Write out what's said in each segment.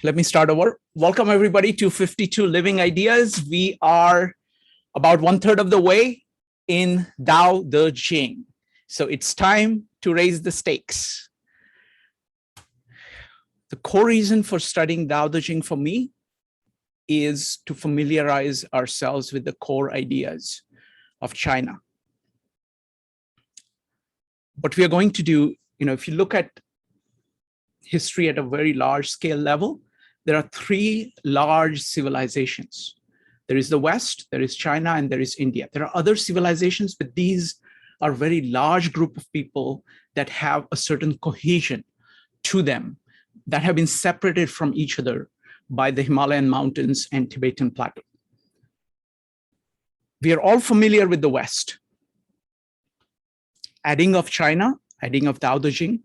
let me start over. Welcome everybody to 52 Living Ideas. We are about 1/3 of the way in Tao Te Ching. So it's time to raise the stakes. The core reason for studying Tao Te Ching for me is to familiarize ourselves with the core ideas of China. What we are going to do, if you look at history at a very large scale level, there are three large civilizations. There is the West, there is China, and there is India. There are other civilizations, but these are a very large group of people that have a certain cohesion to them, that have been separated from each other by the Himalayan mountains and Tibetan plateau. We are all familiar with the West. Adding of China, adding of Tao Te Ching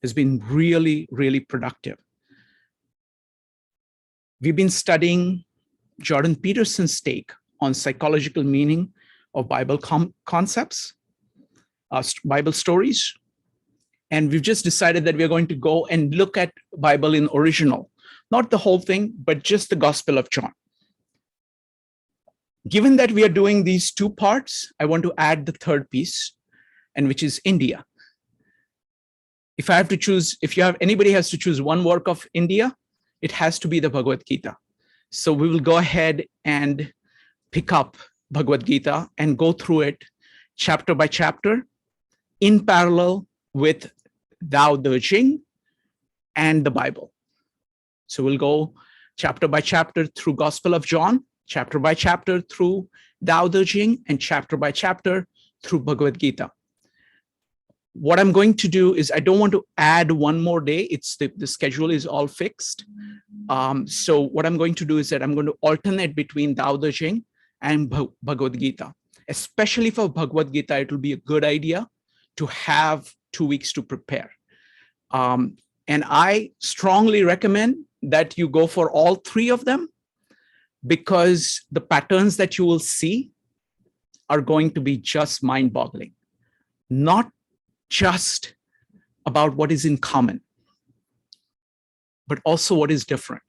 has been really, really productive. We've been studying Jordan Peterson's take on psychological meaning of Bible concepts, Bible stories. And we've just decided that we're going to go and look at Bible in original, not the whole thing, but just the Gospel of John. Given that we are doing these two parts, I want to add the third piece, and which is India. If I have to choose, anybody has to choose one work of India, it has to be the Bhagavad Gita. So we will go ahead and pick up Bhagavad Gita and go through it chapter by chapter in parallel with Tao Te Ching and the Bible. So we'll go chapter by chapter through Gospel of John, chapter by chapter through Tao Te Ching, and chapter by chapter through Bhagavad Gita. What I'm going to do is I don't want to add one more day. It's the schedule is all fixed. So what I'm going to do is that I'm going to alternate between Tao Te Ching and Bhagavad Gita. Especially for Bhagavad Gita, it will be a good idea to have 2 weeks to prepare. And I strongly recommend that you go for all three of them, because the patterns that you will see are going to be just mind-boggling. Not just about what is in common, but also what is different.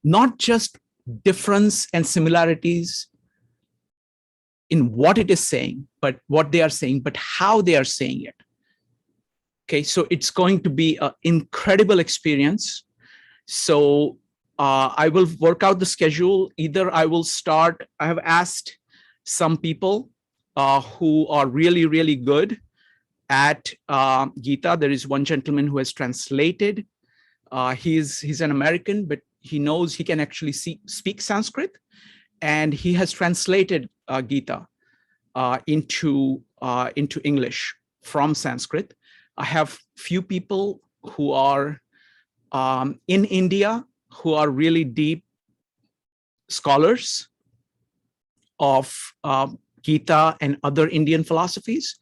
Not just difference and similarities in what it is saying, but what they are saying, but how they are saying it. Okay, so it's going to be an incredible experience. So I will work out the schedule. Either I will start, I have asked some people who are really, really good at Gita. There is one gentleman who has translated. He's an American, but he knows he can actually speak Sanskrit, and he has translated Gita into English from Sanskrit. I have few people who are in India who are really deep scholars of Gita and other Indian philosophies.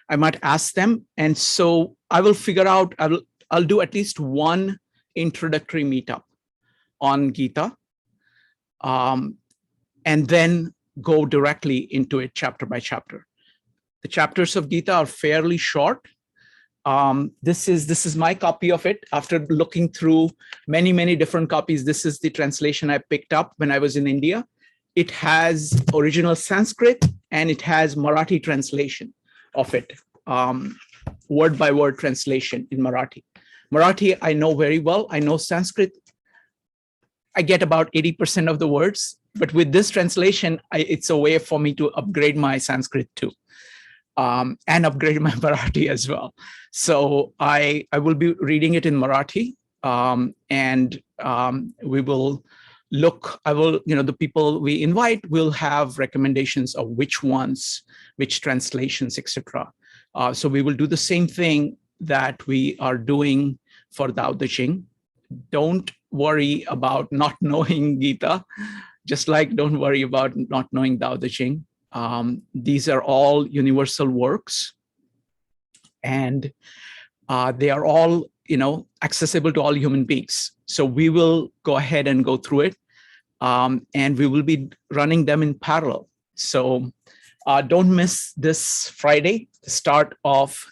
I might ask them. And so I will figure out, I'll do at least one introductory meetup on Gita, and then go directly into it chapter by chapter. The chapters of Gita are fairly short. This is my copy of it. After looking through many, many different copies, this is the translation I picked up when I was in India. It has original Sanskrit and it has Marathi translation of it, word by word translation in Marathi. Marathi, I know very well. I know Sanskrit. I get about 80% of the words, but with this translation, it's a way for me to upgrade my Sanskrit too, and upgrade my Marathi as well. So I will be reading it in Marathi, and we will look, the people we invite will have recommendations of which ones, which translations, etc. So we will do the same thing that we are doing for Tao Te Ching. Don't worry about not knowing Gita, just like don't worry about not knowing Tao Te Ching. These are all universal works, and they are all, accessible to all human beings. So we will go ahead and go through it, and we will be running them in parallel. So don't miss this Friday, the start of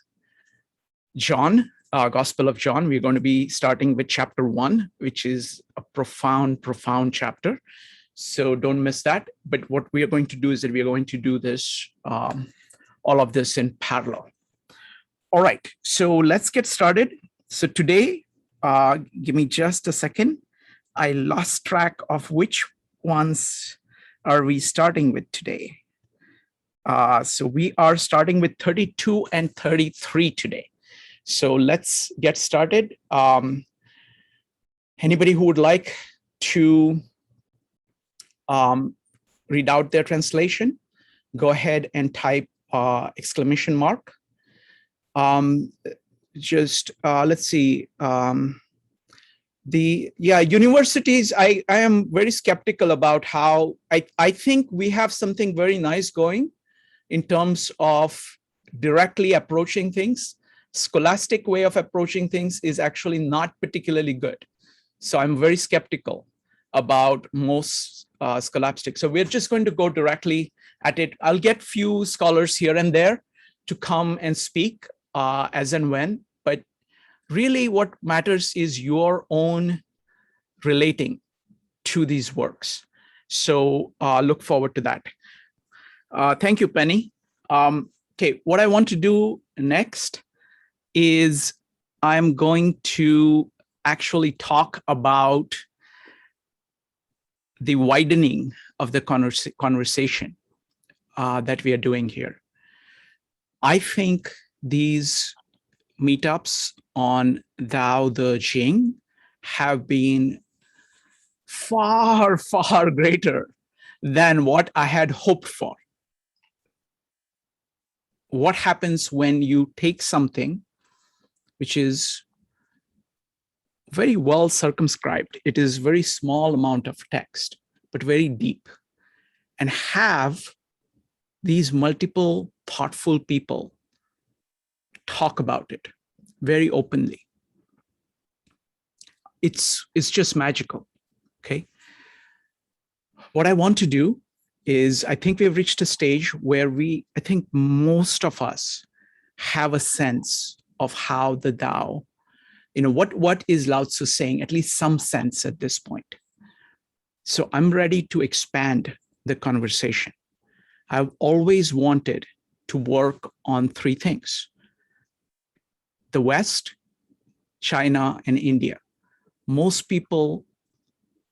John, Gospel of John. We're going to be starting with chapter 1, which is a profound chapter. So don't miss that. But what we are going to do is that we are going to do this, all of this in parallel. All right, so let's get started. So today, give me just a second. I lost track of which ones are we starting with today. So we are starting with 32 and 33 today. So let's get started. Anybody who would like to read out their translation, go ahead and type exclamation mark. Let's see. Universities, I am very skeptical about how, I think we have something very nice going in terms of directly approaching things. Scholastic way of approaching things is actually not particularly good. So I'm very skeptical about most scholastic. So we're just going to go directly at it. I'll get few scholars here and there to come and speak as and when, but really what matters is your own relating to these works. So look forward to that. Thank you, Penny. Okay, what I want to do next is I'm going to actually talk about the widening of the conversation that we are doing here. I think these meetups on Tao Te Ching have been far greater than what I had hoped for. What happens when you take something which is very well circumscribed, it is very small amount of text, but very deep, and have these multiple thoughtful people talk about it very openly. It's just magical, okay? What I want to do is, I think we've reached a stage where I think most of us have a sense of how the Tao, what is Lao Tzu saying, at least some sense at this point. So I'm ready to expand the conversation. I've always wanted to work on three things: the West, China, and India. Most people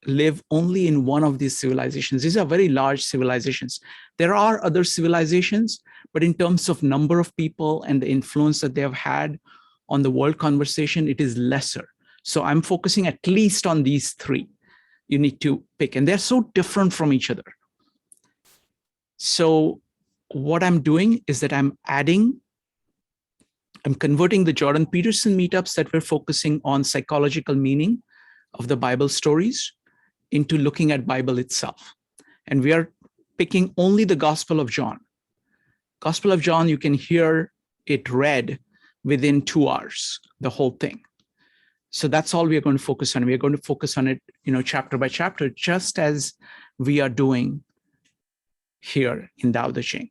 live only in one of these civilizations. These are very large civilizations. There are other civilizations, but in terms of number of people and the influence that they have had on the world conversation, it is lesser. So I'm focusing at least on these three. You need to pick, and they're so different from each other. So what I'm doing is that I'm converting the Jordan Peterson meetups that we're focusing on psychological meaning of the Bible stories into looking at Bible itself. And we are picking only the Gospel of John. Gospel of John, you can hear it read within 2 hours, the whole thing. So that's all we are going to focus on. We are going to focus on it, chapter by chapter, just as we are doing here in Tao Te Ching.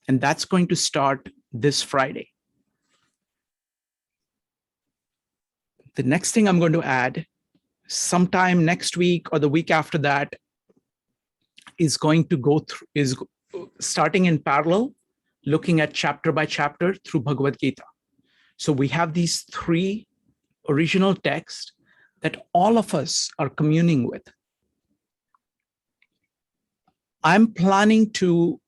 And that's going to start this Friday. The next thing I'm going to add, sometime next week or the week after that, is going to go through, is starting in parallel, looking at chapter by chapter through Bhagavad Gita. So we have these three original texts that all of us are communing with. I'm planning to,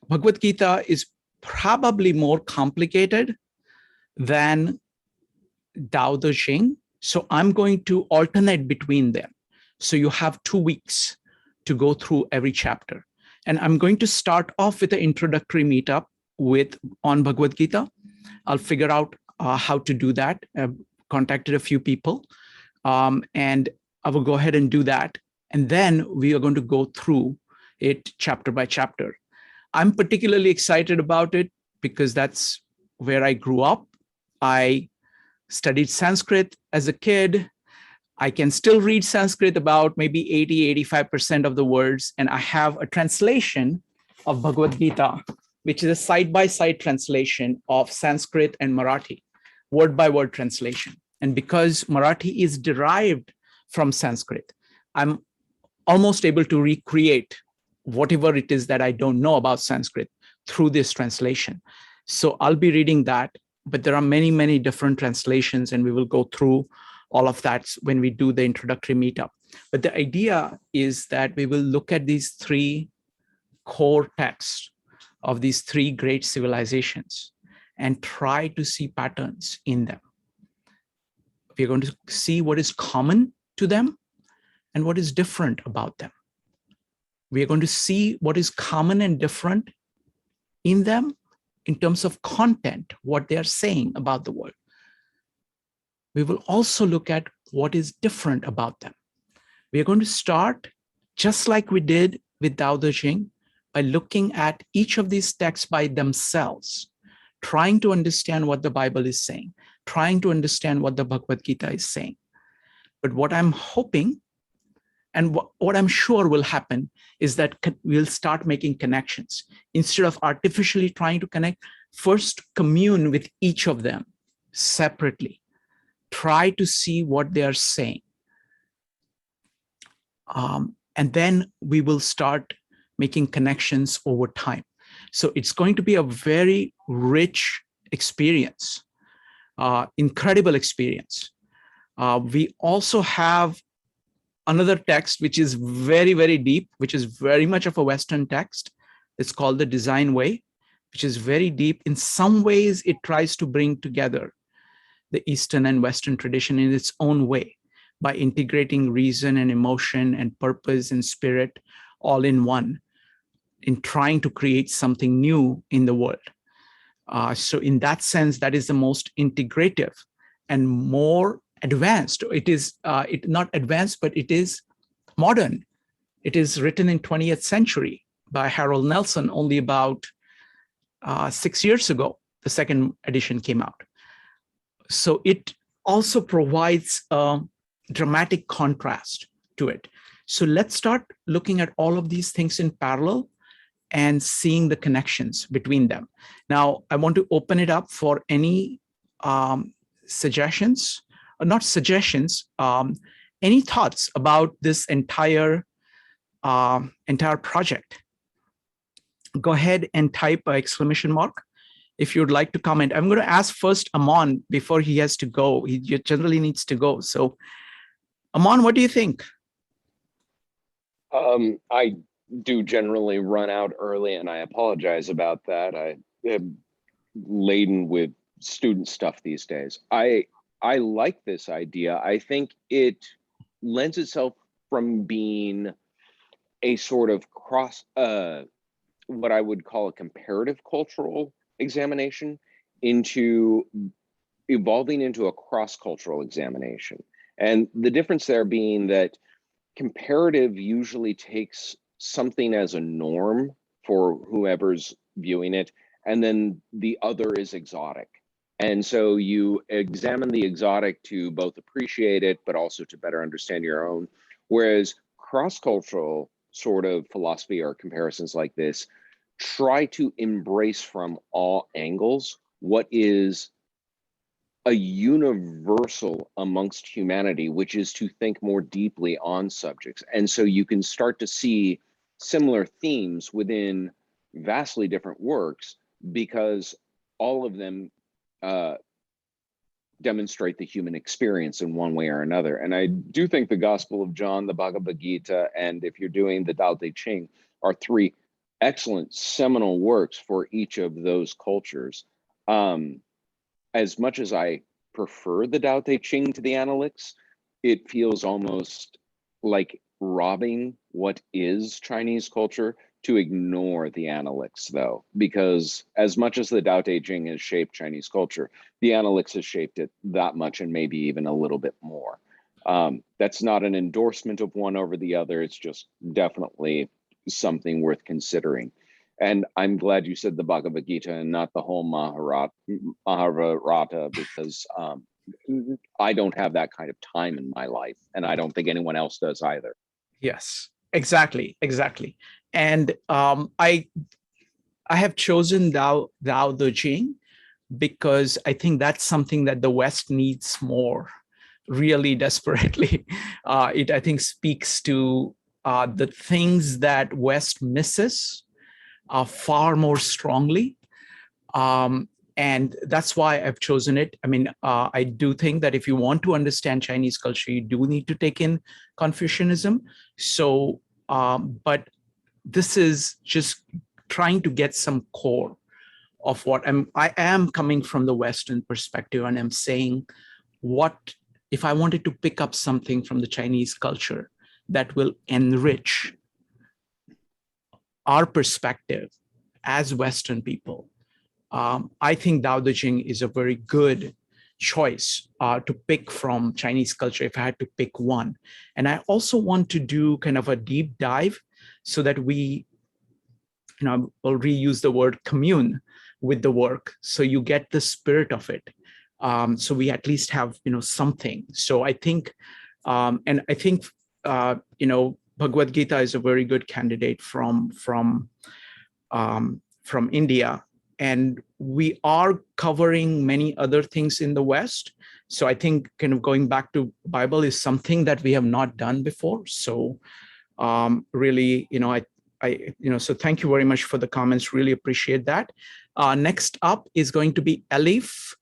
Bhagavad Gita is probably more complicated than Tao Te Ching. So I'm going to alternate between them. So you have 2 weeks to go through every chapter. And I'm going to start off with an introductory meetup on Bhagavad Gita. I'll figure out how to do that. I've contacted a few people, and I will go ahead and do that. And then we are going to go through it chapter by chapter. I'm particularly excited about it because that's where I grew up. I studied Sanskrit as a kid. I can still read Sanskrit about maybe 80-85% of the words. And I have a translation of Bhagavad Gita, which is a side-by-side translation of Sanskrit and Marathi, word-by-word translation. And because Marathi is derived from Sanskrit. I'm almost able to recreate whatever it is that I don't know about Sanskrit through this translation. So I'll be reading that, but there are many, many different translations, and we will go through all of that when we do the introductory meetup. But the idea is that we will look at these three core texts of these three great civilizations and try to see patterns in them. We're going to see what is common to them and what is different about them. We are going to see what is common and different in them in terms of content, what they are saying about the world. We will also look at what is different about them. We are going to start, just like we did with Tao Te Ching, by looking at each of these texts by themselves, trying to understand what the Bible is saying, trying to understand what the Bhagavad Gita is saying. But what I'm hoping and what I'm sure will happen is that we'll start making connections. Instead of artificially trying to connect, first commune with each of them separately. Try to see what they are saying. And then we will start making connections over time. So it's going to be a very rich experience, incredible experience. We also have another text which is very, very deep, which is very much of a Western text. It's called the Design Way, which is very deep. In some ways, it tries to bring together the Eastern and Western tradition in its own way by integrating reason and emotion and purpose and spirit all in one, in trying to create something new in the world. So in that sense, that is the most integrative and more advanced. It is not advanced, but it is modern. It is written in 20th century by Harold Nelson. Only about 6 years ago, the second edition came out. So it also provides a dramatic contrast to it. So let's start looking at all of these things in parallel and seeing the connections between them. Now, I want to open it up for any suggestions, or not suggestions, any thoughts about this entire project. Go ahead and type an exclamation mark if you'd like to comment. I'm going to ask first Aman before he has to go. He generally needs to go. So, Aman, what do you think? I do generally run out early, and I apologize about that. I am laden with student stuff these days. I like this idea. I think it lends itself from being a sort of what I would call a comparative cultural examination into evolving into a cross-cultural examination. And the difference there being that comparative usually takes something as a norm for whoever's viewing it, and then the other is exotic. And so you examine the exotic to both appreciate it, but also to better understand your own. Whereas cross-cultural sort of philosophy or comparisons like this try to embrace from all angles what is a universal amongst humanity, which is to think more deeply on subjects. And so you can start to see similar themes within vastly different works because all of them demonstrate the human experience in one way or another. And I do think the Gospel of John, the Bhagavad Gita, and if you're doing the Tao Te Ching are three excellent seminal works for each of those cultures. As much as I prefer the Tao Te Ching to the Analects, it feels almost like robbing what is Chinese culture to ignore the Analects, though, because as much as the Tao Te Ching has shaped Chinese culture, the Analects has shaped it that much and maybe even a little bit more. That's not an endorsement of one over the other. It's just definitely something worth considering. And I'm glad you said the Bhagavad Gita and not the whole Mahabharata, because I don't have that kind of time in my life, and I don't think anyone else does either. Yes, exactly. And I have chosen Tao Te Ching because I think that's something that the West needs more really desperately. It, I think, speaks to the things that West misses far more strongly. And that's why I've chosen it. I mean, I do think that if you want to understand Chinese culture, you do need to take in Confucianism. So, but this is just trying to get some core of what I am coming from the Western perspective, and I'm saying, what if I wanted to pick up something from the Chinese culture that will enrich our perspective as Western people? I think Tao Te Ching is a very good choice to pick from Chinese culture if I had to pick one. And I also want to do kind of a deep dive so that we, will reuse the word commune with the work, so you get the spirit of it. So we at least have, something. So I think, and I think, Bhagavad Gita is a very good candidate from India. And we are covering many other things in the West. So I think kind of going back to Bible is something that we have not done before. So really, so thank you very much for the comments. Really appreciate that. Next up is going to be Elif,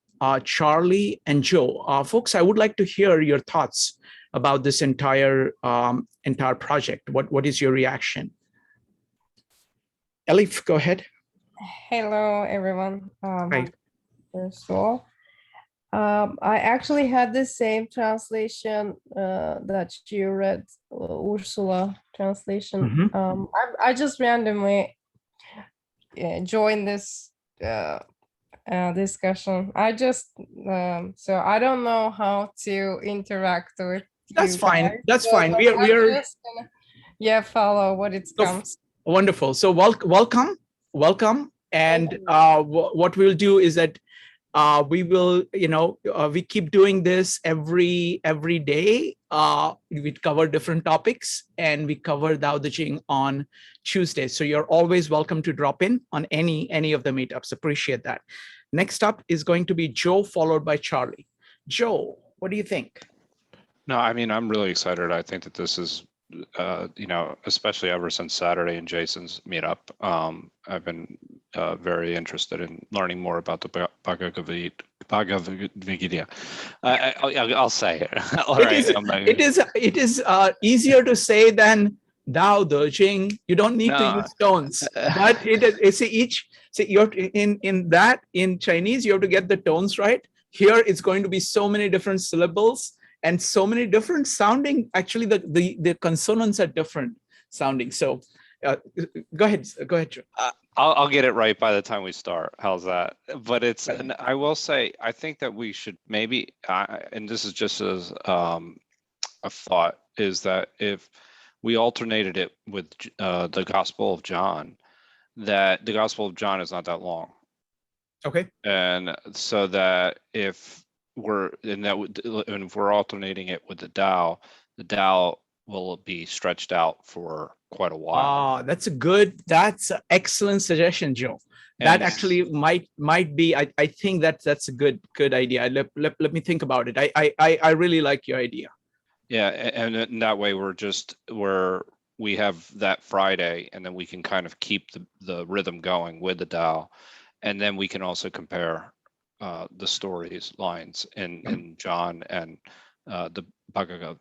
Charlie, and Joe. Folks, I would like to hear your thoughts about this entire project. What is your reaction? Elif, go ahead. Hello, everyone. Hi. First of all, I actually had the same translation that you read, Ursula translation. I just randomly joined this discussion. I just so I don't know how to interact with. That's fine. Guys. That's so fine. We are just gonna, follow what it comes. Wonderful. So welcome. And what we'll do is that we will, we keep doing this every day. We cover different topics, and we cover Tao Te Ching on Tuesday. So you're always welcome to drop in on any of the meetups. Appreciate that. Next up is going to be Joe, followed by Charlie. Joe, what do you think? No, I mean, I'm really excited. I think that this is, especially ever since Saturday and Jason's meetup, I've been very interested in learning more about the Bhagavad-Gita. I'll say it. All right. It is easier to say than Tao Te Ching. You don't need to use tones, but you have to, in Chinese you have to get the tones right. Here it's going to be so many different syllables and so many different sounding. Actually, the consonants are different sounding. So go ahead, Joe. I'll get it right by the time we start. How's that? But it's, and I will say, I think that we should maybe, and this is just as a thought, is that if we alternated it with the Gospel of John, that the Gospel of John is not that long. Okay. And so that if we're alternating it with the Tao will be stretched out for quite a while. That's an excellent suggestion, Joe. That actually might be. I think that's a good idea. Let me think about it. I really like your idea. Yeah, and in that way we have that Friday, and then we can kind of keep the rhythm going with the Tao, and then we can also compare the stories lines in John and the Bhagavad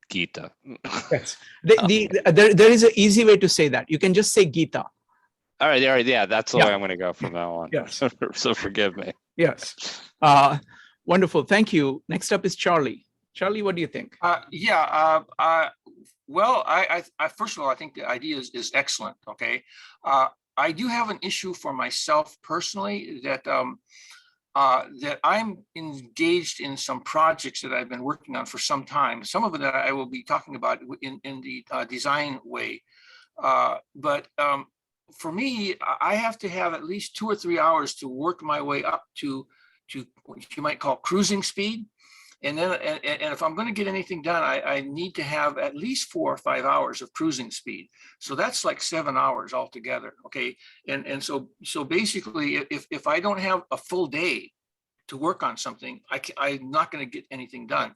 Gita. Yes. There is an easy way to say that. You can just say Gita. All right. Yeah, that's the way I'm going to go from now on. Yes. So forgive me. Yes. Wonderful. Thank you. Next up is Charlie. Charlie, what do you think? Well, I first of all, I think the idea is excellent. Okay. I do have an issue for myself personally that that I'm engaged in some projects that I've been working on for some time. Some of it that I will be talking about in the design way. But for me, I have to have at least 2 or 3 hours to work my way up to what you might call cruising speed. And then, and if I'm going to get anything done, I need to have at least 4 or 5 hours of cruising speed. So that's like 7 hours altogether. Okay. And so basically, if I don't have a full day to work on something, I'm not going to get anything done.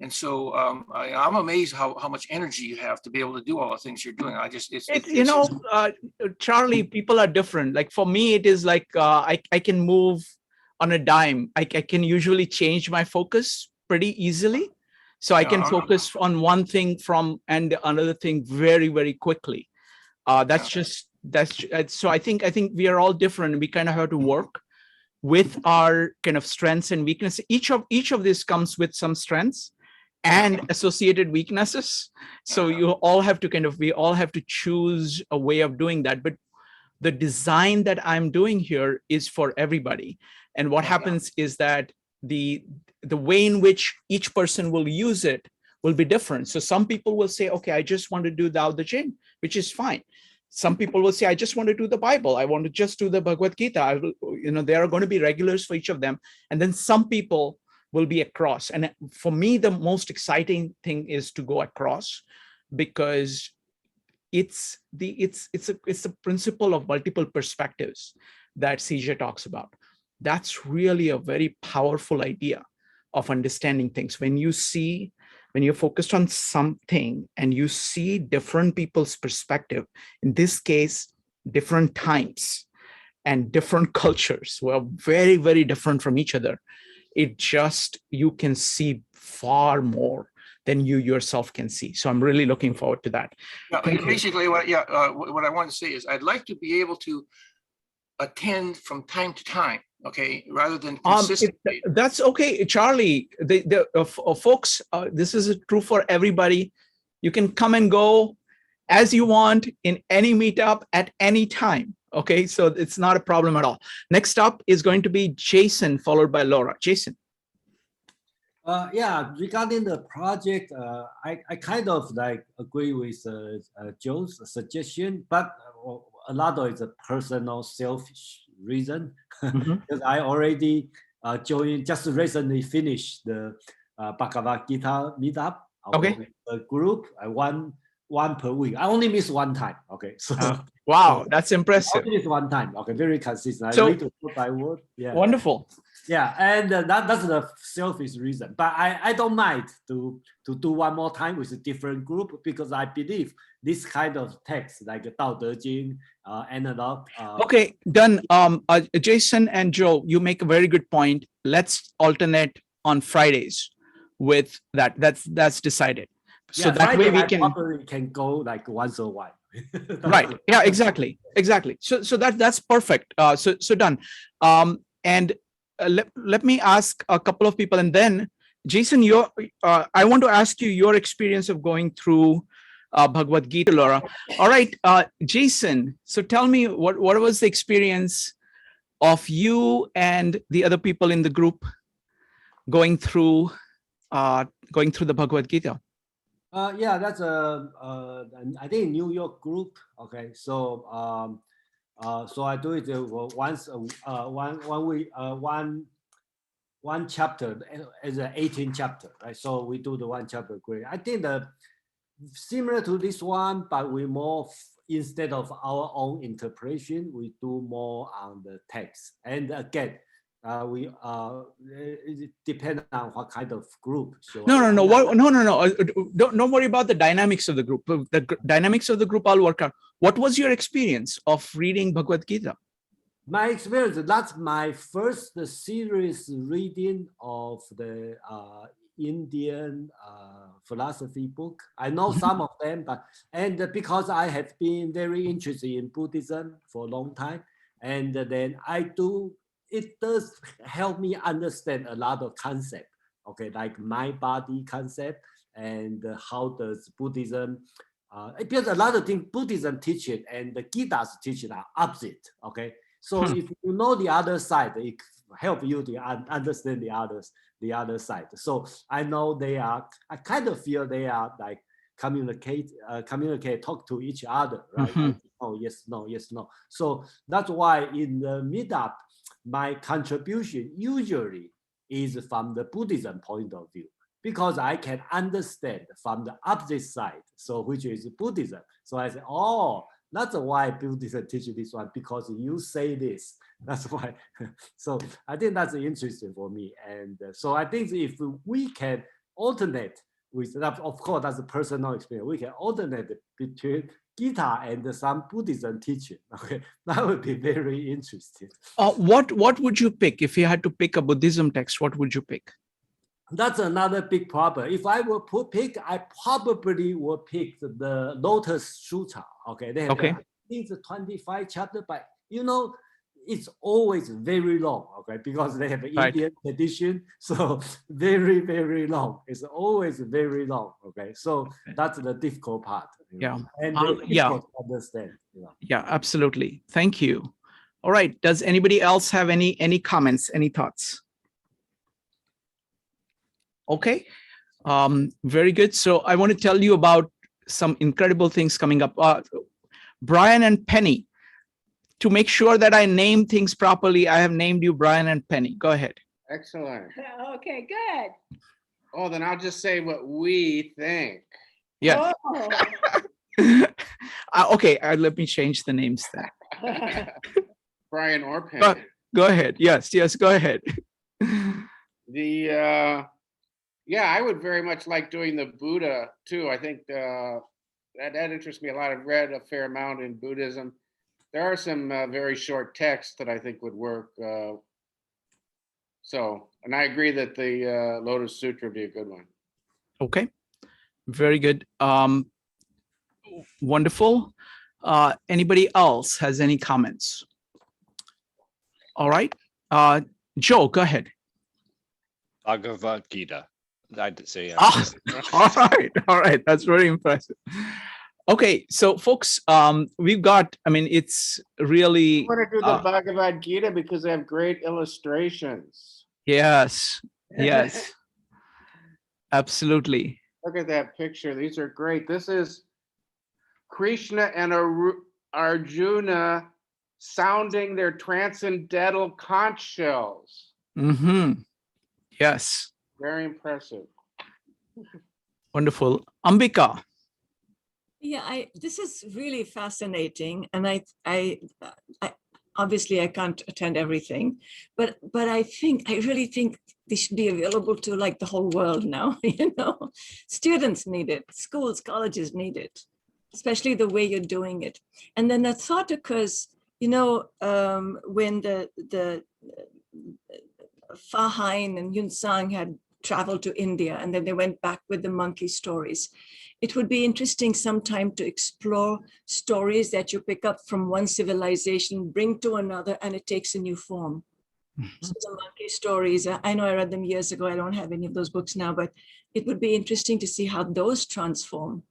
And so I'm amazed how much energy you have to be able to do all the things you're doing. Charlie, people are different. Like for me, it is like I can move on a dime. I can usually change my focus pretty easily. So I can focus on one thing and another thing very, very quickly. So I think we are all different. We kind of have to work with our kind of strengths and weaknesses. Each of this comes with some strengths and associated weaknesses. So we all have to choose a way of doing that. But the design that I'm doing here is for everybody. And what happens is that the way in which each person will use it will be different. So some people will say, okay, I just want to do Tao Te Ching, which is fine. Some people will say, I just want to do the Bible. I want to just do the Bhagavad Gita. There are going to be regulars for each of them. And then some people will be across. And for me, the most exciting thing is to go across, because it's the principle of multiple perspectives that CJ talks about. That's really a very powerful idea of understanding things. When you're focused on something and you see different people's perspective, in this case, different times and different cultures who are very, very different from each other, you can see far more than you yourself can see. So I'm really looking forward to that. Basically, what I want to say is I'd like to be able to attend from time to time, okay, rather than consistently. That's okay, Charlie. Folks, this is true for everybody. You can come and go as you want in any meetup at any time. Okay, so it's not a problem at all. Next up is going to be Jason, followed by Laura. Jason. Regarding the project, I kind of like agree with Joe's suggestion, but a lot of it's a personal selfish reason. Because I already just recently finished the Bhagavad Gita meetup. The group, one per week. I only miss one time. Okay, so wow, that's impressive. I only miss one time. Okay, very consistent. So, I read word by word. Yeah, wonderful. Yeah, and that's the selfish reason. But I don't mind to do one more time with a different group, because I believe this kind of text like Tao Te Ching, analog. Okay, done. Jason and Joe, you make a very good point. Let's alternate on Fridays with that. That's decided. So that Friday, way we can go like once a while. Right. Yeah. Exactly. So that's perfect. So done. And let me ask a couple of people, and then Jason, I want to ask you your experience of going through Bhagavad Gita, Laura. All right, Jason. So tell me, what was the experience of you and the other people in the group going through the Bhagavad Gita? That's I think New York group. Okay, so so I do it once one week, one chapter as an 18 chapter, right? So we do the one chapter grade. I think similar to this one, but we more, instead of our own interpretation, we do more on the text. And again, it depends on what kind of group. So no. Don't worry about the dynamics of the group. The dynamics of the group I'll work out. What was your experience of reading Bhagavad Gita? My experience, that's my first serious reading of the Indian philosophy book. I know some of them, and because I have been very interested in Buddhism for a long time, and then it does help me understand a lot of concepts, okay, like my body concept, and how does Buddhism, because a lot of things Buddhism teaches and the Gita's teaching are opposite, okay? So if you know the other side, it helps you to understand the other side. So I know I kind of feel they are like communicate, talk to each other, right? Like, oh, yes, no, yes, no. So that's why in the meetup, my contribution usually is from the Buddhism point of view, because I can understand from the opposite side, so which is Buddhism. So I say, oh, That's why Buddhism teach this one, because you say this. That's why. So I think that's interesting for me. And so I think if we can alternate with that, of course, that's a personal experience. We can alternate between Gita and some Buddhism teaching. Okay, that would be very interesting. What would you pick if you had to pick a Buddhism text? What would you pick? That's another big problem. If I were pick, I probably would pick the Lotus Sutra. Okay, they have, Okay. I think it's 25 chapter, but you know, it's always very long. Okay, because they have an Right. Indian tradition, so very, very long. It's always very long. Okay, so that's the difficult part. Yeah. And Yeah. difficult to understand. Yeah, absolutely. Thank you. All right. Does anybody else have any comments, any thoughts? Okay, very good. So I want to tell you about some incredible things coming up. Brian and Penny, to make sure that I name things properly, I have named you Brian and Penny. Go ahead. Excellent. Okay, good. Oh, then I'll just say what we think. Yeah. Oh. Okay, let me change the names then. Brian or Penny. Go ahead. Yes, go ahead. Yeah, I would very much like doing the Buddha too. I think that interests me a lot. I've read a fair amount in Buddhism. There are some very short texts that I think would work. And I agree that the Lotus Sutra would be a good one. Okay, very good. Wonderful. Anybody else has any comments? All right. Joe, go ahead. Bhagavad-Gita. I'd say All right. That's very impressive. Okay, so folks, we've got, I mean, it's really. I want to do the Bhagavad Gita because they have great illustrations. Yes, absolutely. Look at that picture. These are great. This is Krishna and Arjuna sounding their transcendental conch shells. Mm-hmm. Yes. Very impressive. Wonderful. Ambika. Yeah, this is really fascinating, and I obviously I can't attend everything, but I really think this should be available to like the whole world now. You know, students need it, schools, colleges need it, especially the way you're doing it. And then the thought occurs, you know, when the Fahain and Yun Sang had traveled to India, and then they went back with the monkey stories. It would be interesting sometime to explore stories that you pick up from one civilization, bring to another, and it takes a new form. Mm-hmm. So the monkey stories, I know I read them years ago. I don't have any of those books now, but it would be interesting to see how those transform.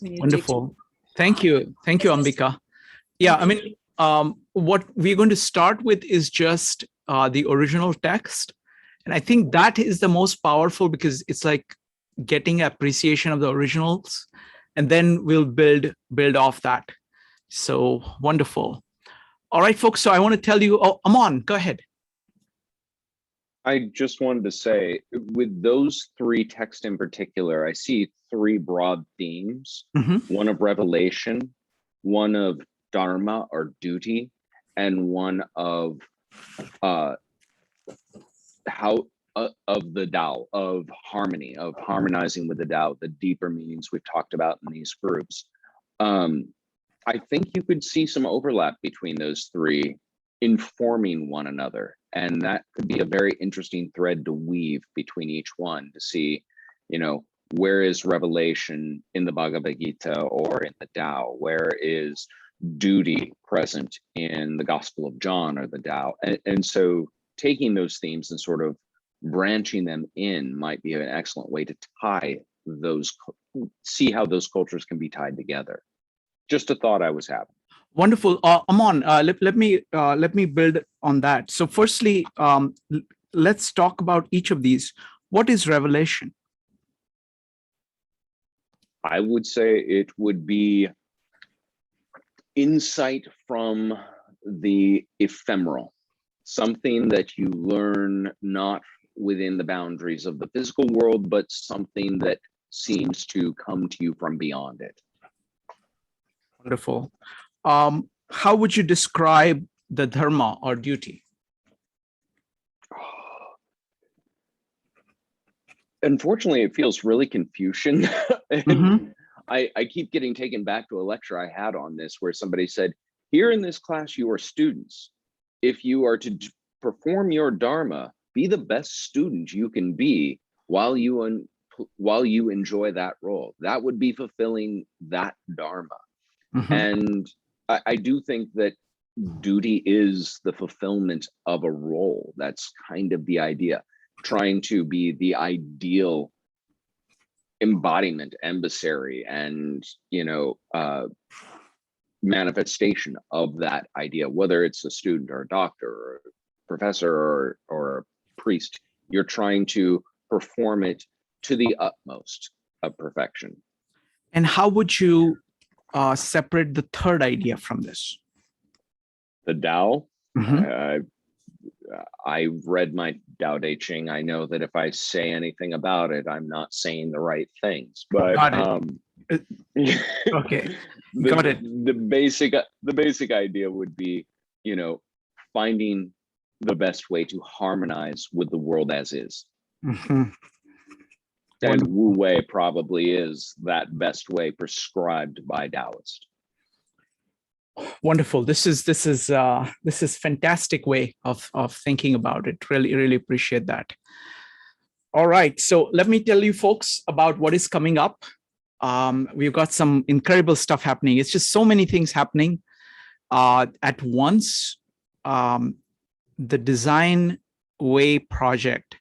Wonderful. Thank you. Thank you, Ambika. Yeah, I mean, what we're going to start with is just the original text. And I think that is the most powerful because it's like getting appreciation of the originals, and then we'll build off that. So wonderful. All right, folks. So I want to tell you, Aman, go ahead. I just wanted to say, with those three texts in particular, I see three broad themes. Mm-hmm. One of revelation, one of Dharma or duty, and one of of the Tao, of harmony, of harmonizing with the Tao, the deeper meanings we've talked about in these groups. I think you could see some overlap between those three informing one another. And that could be a very interesting thread to weave between each one to see, you know, where is revelation in the Bhagavad Gita or in the Tao? Where is duty present in the Gospel of John or the Tao? And so taking those themes and sort of branching them in might be an excellent way to tie those, see how those cultures can be tied together. Just a thought I was having. Wonderful. Aman, let me build on that. So firstly, let's talk about each of these. What is revelation? I would say it would be insight from the ephemeral, something that you learn not within the boundaries of the physical world, but something that seems to come to you from beyond it. Wonderful. How would you describe the dharma or duty? Unfortunately, it feels really Confucian. And Mhm. I keep getting taken back to a lecture I had on this where somebody said, here in this class, you are students. If you are to perform your Dharma, be the best student you can be while you enjoy that role. That would be fulfilling that Dharma. Mhm. And I do think that duty is the fulfillment of a role. That's kind of the idea, trying to be the ideal embodiment, emissary, and manifestation of that idea, whether it's a student or a doctor or a professor or a priest. You're trying to perform it to the utmost of perfection. And how would you separate the third idea from this? The Tao, Mhm. I read my Tao Te Ching. I know that if I say anything about it, I'm not saying the right things. But Got it. Okay, got it. The basic idea would be, finding the best way to harmonize with the world as is. Mhm. And Wu Wei probably is that best way prescribed by Taoist. Wonderful. This is fantastic way of thinking about it. Really appreciate that. All right, so let me tell you folks about what is coming up. We've got some incredible stuff happening. It's just so many things happening at once. The Design Way project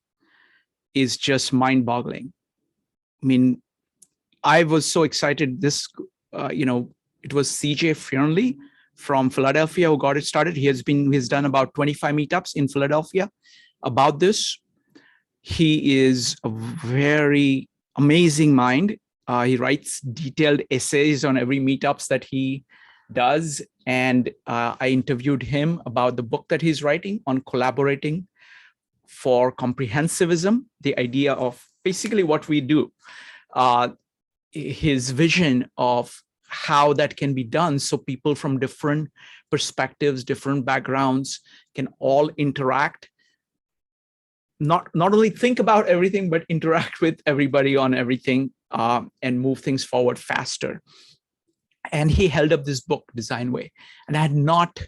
is just mind-boggling. I mean, I was so excited. This, it was CJ Fearnley from Philadelphia who got it started. He's done about 25 meetups in Philadelphia about this. He is a very amazing mind. He writes detailed essays on every meetups that he does. And I interviewed him about the book that he's writing on collaborating for comprehensivism, the idea of basically what we do. His vision of how that can be done so people from different perspectives, different backgrounds can all interact, not only think about everything, but interact with everybody on everything and move things forward faster. And he held up this book, Design Way, and I had not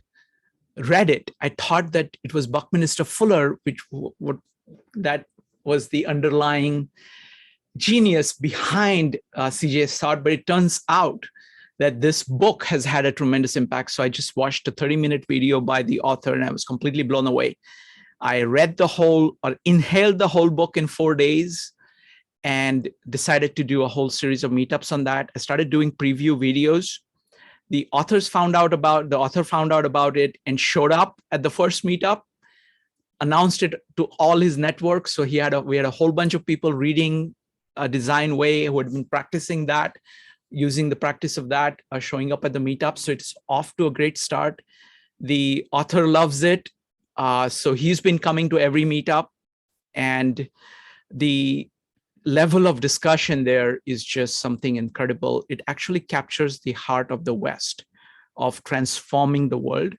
read it. I thought that it was Buckminster Fuller, that was the underlying genius behind CJ's thought, but it turns out that this book has had a tremendous impact. So I just watched a 30-minute video by the author and I was completely blown away. I read inhaled the whole book in 4 days and decided to do a whole series of meetups on that. I started doing preview videos. The author found out about it and showed up at the first meetup, announced it to all his networks. So we had a whole bunch of people reading a Design Way who had been practicing that, using the practice of that, showing up at the meetup. So it's off to a great start. The author loves it. So he's been coming to every meetup, and the level of discussion there is just something incredible. It actually captures the heart of the West, of transforming the world,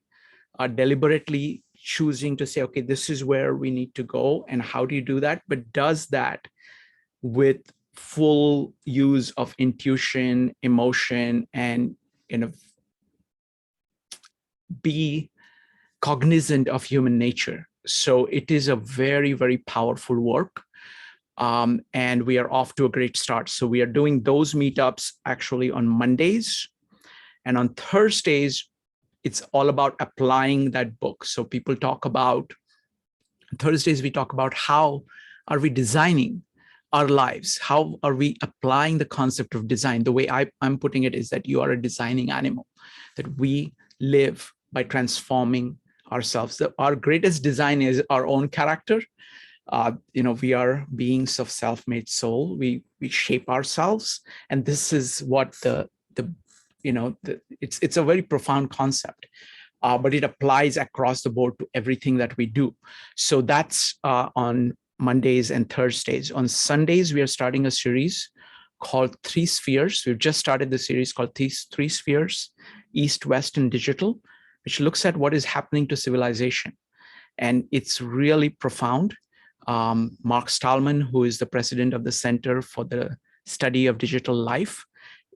deliberately choosing to say, okay, this is where we need to go, and how do you do that? But does that with full use of intuition, emotion, and be cognizant of human nature. So it is a very, very powerful work. And we are off to a great start. So we are doing those meetups actually on Mondays. And on Thursdays, it's all about applying that book. So people talk about, Thursdays, we talk about how are we designing our lives? How are we applying the concept of design? The way I'm putting it is that you are a designing animal, that we live by transforming ourselves. Our greatest design is our own character. We are beings of self-made soul. We shape ourselves, and this is what it's a very profound concept, but it applies across the board to everything that we do. So that's on Mondays and Thursdays. On Sundays, we are starting a series called Three Spheres. We've just started the series called Three Spheres, East, West, and Digital, which looks at what is happening to civilization. And it's really profound. Mark Stallman, who is the president of the Center for the Study of Digital Life,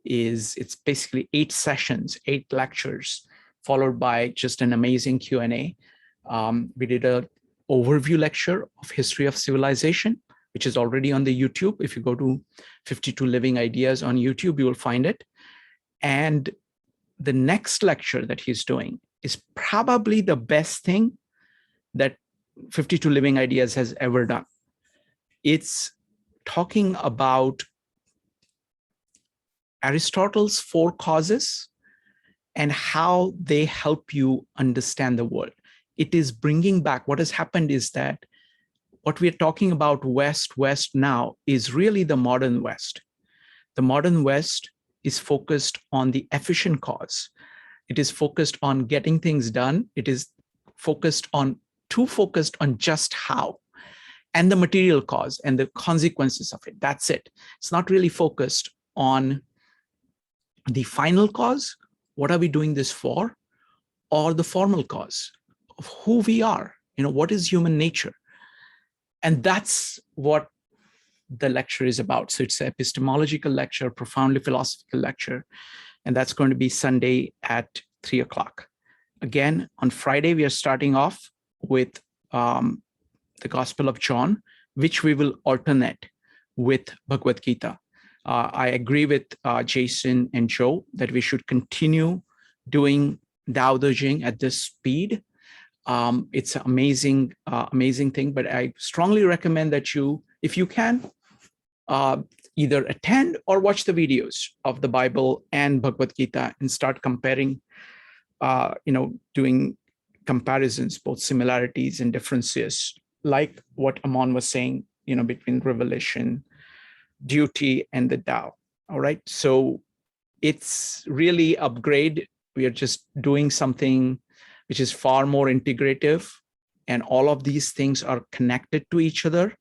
it's basically 8 sessions, 8 lectures, followed by just an amazing Q&A. We did an overview lecture of history of civilization, which is already on the YouTube. If you go to 52 Living Ideas on YouTube, you will find it. And the next lecture that he's doing is probably the best thing that 52 Living Ideas has ever done. It's talking about Aristotle's 4 causes and how they help you understand the world. It is bringing back, what has happened is that what we're talking about West now is really the modern West. The modern West is focused on the efficient cause. It is focused on getting things done. It is too focused on just how, and the material cause and the consequences of it. That's it. It's not really focused on the final cause. What are we doing this for? Or the formal cause of who we are. What is human nature? And that's what the lecture is about. So it's an epistemological lecture, profoundly philosophical lecture. And that's going to be Sunday at 3 o'clock. Again, on Friday, we are starting off with the Gospel of John, which we will alternate with Bhagavad Gita. I agree with Jason and Joe that we should continue doing Tao Te Ching at this speed. It's an amazing thing, but I strongly recommend that you, if you can, either attend or watch the videos of the Bible and Bhagavad Gita and start comparing, doing comparisons, both similarities and differences, like what Amon was saying, between revelation, duty, and the Tao. All right. So it's really upgrade. We are just doing something which is far more integrative, and all of these things are connected to each other.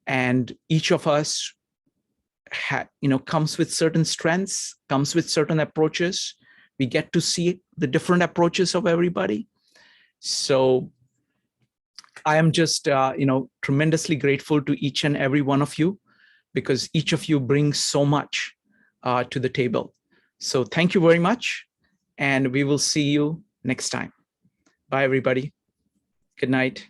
And each of us comes with certain strengths, comes with certain approaches. We get to see the different approaches of everybody. So I am just, tremendously grateful to each and every one of you, because each of you brings so much to the table. So thank you very much. And we will see you next time. Bye, everybody. Good night.